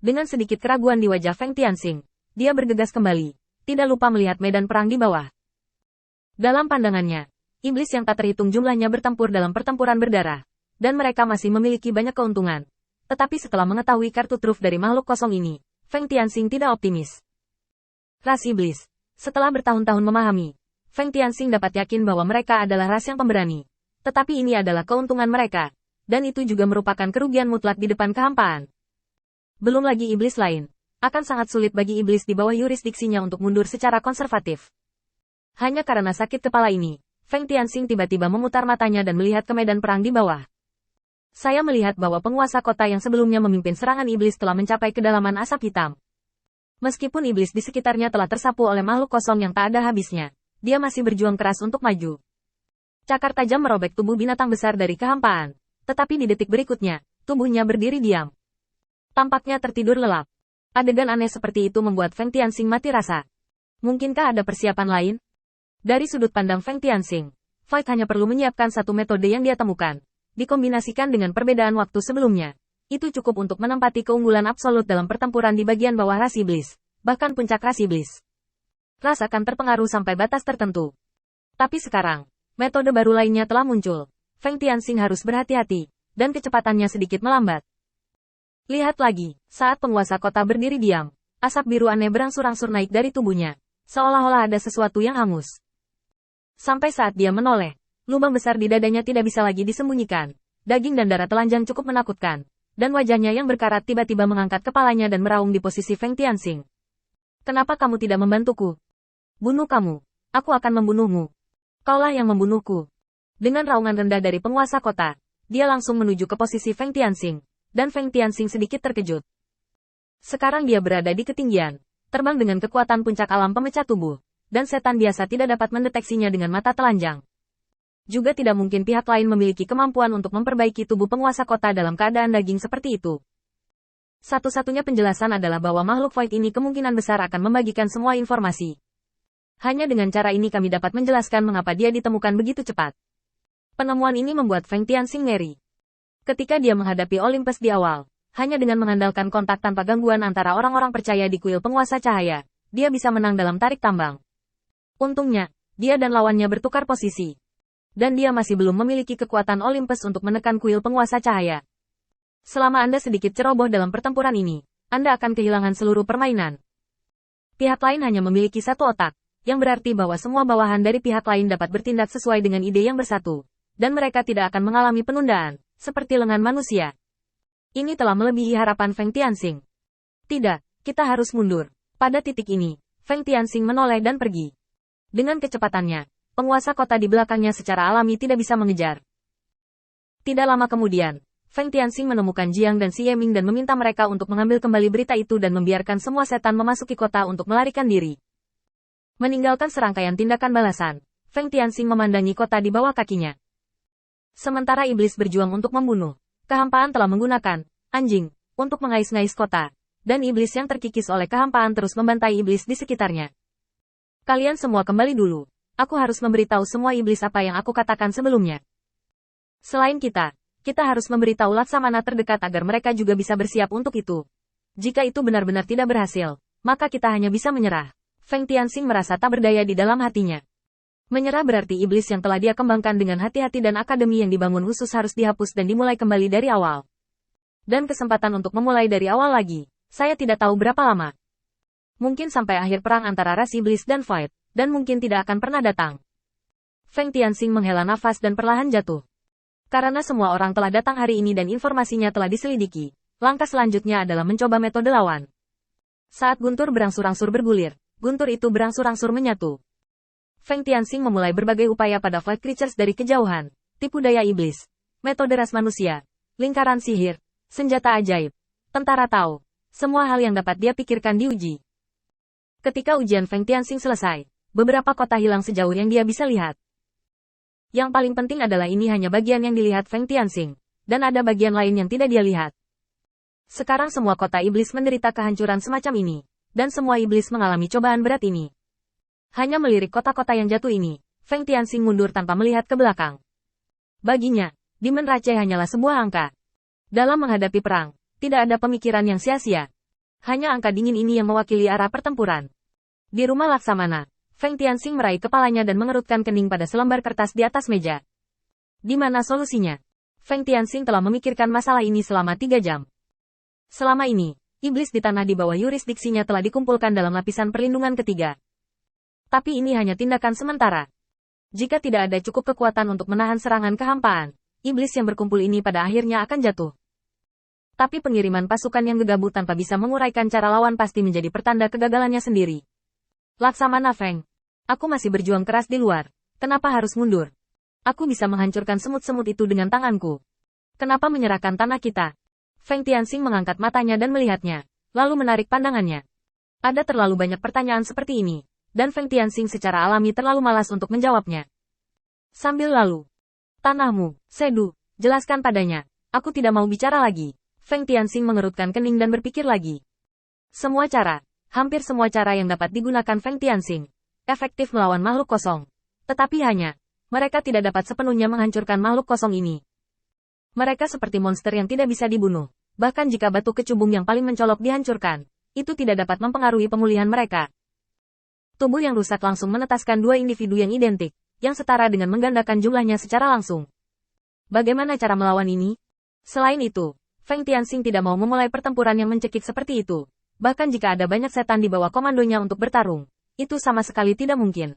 Dengan sedikit keraguan di wajah Feng Tianxing, dia bergegas kembali, tidak lupa melihat medan perang di bawah. Dalam pandangannya, iblis yang tak terhitung jumlahnya bertempur dalam pertempuran berdarah, dan mereka masih memiliki banyak keuntungan. Tetapi setelah mengetahui kartu truf dari makhluk kosong ini, Feng Tianxing tidak optimis. Ras iblis. Setelah bertahun-tahun memahami, Feng Tianxing dapat yakin bahwa mereka adalah ras yang pemberani. Tetapi ini adalah keuntungan mereka, dan itu juga merupakan kerugian mutlak di depan kehampaan. Belum lagi iblis lain, akan sangat sulit bagi iblis di bawah yurisdiksinya untuk mundur secara konservatif. Hanya karena sakit kepala ini, Feng Tianxing tiba-tiba memutar matanya dan melihat ke medan perang di bawah. Saya melihat bahwa penguasa kota yang sebelumnya memimpin serangan iblis telah mencapai kedalaman asap hitam. Meskipun iblis di sekitarnya telah tersapu oleh makhluk kosong yang tak ada habisnya, dia masih berjuang keras untuk maju. Cakar tajam merobek tubuh binatang besar dari kehampaan, tetapi di detik berikutnya, tubuhnya berdiri diam. Tampaknya tertidur lelap. Adegan aneh seperti itu membuat Feng Tianxing mati rasa. Mungkinkah ada persiapan lain? Dari sudut pandang Feng Tianxing, Void hanya perlu menyiapkan satu metode yang dia temukan, dikombinasikan dengan perbedaan waktu sebelumnya. Itu cukup untuk menempati keunggulan absolut dalam pertempuran di bagian bawah ras iblis, bahkan puncak ras iblis. Ras akan terpengaruh sampai batas tertentu. Tapi sekarang, metode baru lainnya telah muncul. Feng Tianxing harus berhati-hati, dan kecepatannya sedikit melambat. Lihat lagi, saat penguasa kota berdiri diam, asap biru aneh berangsur-angsur naik dari tubuhnya, seolah-olah ada sesuatu yang hangus. Sampai saat dia menoleh, lubang besar di dadanya tidak bisa lagi disembunyikan, daging dan darah telanjang cukup menakutkan, dan wajahnya yang berkarat tiba-tiba mengangkat kepalanya dan meraung di posisi Feng Tianxing. Kenapa kamu tidak membantuku? Bunuh kamu, aku akan membunuhmu. Kaulah yang membunuhku. Dengan raungan rendah dari penguasa kota, dia langsung menuju ke posisi Feng Tianxing. Dan Feng Tianxing sedikit terkejut. Sekarang dia berada di ketinggian, terbang dengan kekuatan puncak alam pemecah tubuh, dan setan biasa tidak dapat mendeteksinya dengan mata telanjang. Juga tidak mungkin pihak lain memiliki kemampuan untuk memperbaiki tubuh penguasa kota dalam keadaan daging seperti itu. Satu-satunya penjelasan adalah bahwa makhluk Void ini kemungkinan besar akan membagikan semua informasi. Hanya dengan cara ini kami dapat menjelaskan mengapa dia ditemukan begitu cepat. Penemuan ini membuat Feng Tianxing ngeri. Ketika dia menghadapi Olympus di awal, hanya dengan mengandalkan kontak tanpa gangguan antara orang-orang percaya di kuil penguasa cahaya, dia bisa menang dalam tarik tambang. Untungnya, dia dan lawannya bertukar posisi. Dan dia masih belum memiliki kekuatan Olympus untuk menekan kuil penguasa cahaya. Selama Anda sedikit ceroboh dalam pertempuran ini, Anda akan kehilangan seluruh permainan. Pihak lain hanya memiliki satu otak, yang berarti bahwa semua bawahan dari pihak lain dapat bertindak sesuai dengan ide yang bersatu. Dan mereka tidak akan mengalami penundaan. Seperti lengan manusia. Ini telah melebihi harapan Feng Tianxing. Tidak, kita harus mundur. Pada titik ini, Feng Tianxing menoleh dan pergi. Dengan kecepatannya, penguasa kota di belakangnya secara alami tidak bisa mengejar. Tidak lama kemudian, Feng Tianxing menemukan Jiang dan Xie Ming dan meminta mereka untuk mengambil kembali berita itu dan membiarkan semua setan memasuki kota untuk melarikan diri. Meninggalkan serangkaian tindakan balasan, Feng Tianxing memandangi kota di bawah kakinya. Sementara iblis berjuang untuk membunuh, kehampaan telah menggunakan anjing untuk mengais-ngais kota, dan iblis yang terkikis oleh kehampaan terus membantai iblis di sekitarnya. Kalian semua kembali dulu, aku harus memberitahu semua iblis apa yang aku katakan sebelumnya. Selain kita harus memberitahu Laksamana terdekat agar mereka juga bisa bersiap untuk itu. Jika itu benar-benar tidak berhasil, maka kita hanya bisa menyerah. Feng Tianxing merasa tak berdaya di dalam hatinya. Menyerah berarti iblis yang telah dia kembangkan dengan hati-hati dan akademi yang dibangun khusus harus dihapus dan dimulai kembali dari awal. Dan kesempatan untuk memulai dari awal lagi, saya tidak tahu berapa lama. Mungkin sampai akhir perang antara ras iblis dan Void, dan mungkin tidak akan pernah datang. Feng Tianxing menghela nafas dan perlahan jatuh. Karena semua orang telah datang hari ini dan informasinya telah diselidiki, langkah selanjutnya adalah mencoba metode lawan. Saat guntur berangsur-angsur bergulir, guntur itu berangsur-angsur menyatu. Feng Tianxing memulai berbagai upaya pada Void Creatures dari kejauhan, tipu daya iblis, metode ras manusia, lingkaran sihir, senjata ajaib, tentara Tao, semua hal yang dapat dia pikirkan diuji. Ketika ujian Feng Tianxing selesai, beberapa kota hilang sejauh yang dia bisa lihat. Yang paling penting adalah ini hanya bagian yang dilihat Feng Tianxing, dan ada bagian lain yang tidak dia lihat. Sekarang semua kota iblis menderita kehancuran semacam ini, dan semua iblis mengalami cobaan berat ini. Hanya melirik kota-kota yang jatuh ini, Feng Tianxing mundur tanpa melihat ke belakang. Baginya, Demon Rache hanyalah sebuah angka. Dalam menghadapi perang, tidak ada pemikiran yang sia-sia. Hanya angka dingin ini yang mewakili arah pertempuran. Di rumah Laksamana, Feng Tianxing meraih kepalanya dan mengerutkan kening pada selembar kertas di atas meja. Di mana solusinya? Feng Tianxing telah memikirkan masalah ini selama 3 jam. Selama ini, iblis di tanah di bawah yurisdiksinya telah dikumpulkan dalam lapisan perlindungan ketiga. Tapi ini hanya tindakan sementara. Jika tidak ada cukup kekuatan untuk menahan serangan kehampaan, iblis yang berkumpul ini pada akhirnya akan jatuh. Tapi pengiriman pasukan yang gegabah tanpa bisa menguraikan cara lawan pasti menjadi pertanda kegagalannya sendiri. Laksamana Feng, aku masih berjuang keras di luar. Kenapa harus mundur? Aku bisa menghancurkan semut-semut itu dengan tanganku. Kenapa menyerahkan tanah kita? Feng Tianxing mengangkat matanya dan melihatnya, lalu menarik pandangannya. Ada terlalu banyak pertanyaan seperti ini, dan Feng Tianxing secara alami terlalu malas untuk menjawabnya. Sambil lalu, tanahmu, Sedu, jelaskan padanya. Aku tidak mau bicara lagi. Feng Tianxing mengerutkan kening dan berpikir lagi. Semua cara, hampir semua cara yang dapat digunakan Feng Tianxing, efektif melawan makhluk kosong. Tetapi hanya, mereka tidak dapat sepenuhnya menghancurkan makhluk kosong ini. Mereka seperti monster yang tidak bisa dibunuh. Bahkan jika batu kecubung yang paling mencolok dihancurkan, itu tidak dapat mempengaruhi pemulihan mereka. Tubuh yang rusak langsung menetaskan dua individu yang identik, yang setara dengan menggandakan jumlahnya secara langsung. Bagaimana cara melawan ini? Selain itu, Feng Tianxing tidak mau memulai pertempuran yang mencekik seperti itu. Bahkan jika ada banyak setan di bawah komandonya untuk bertarung, itu sama sekali tidak mungkin.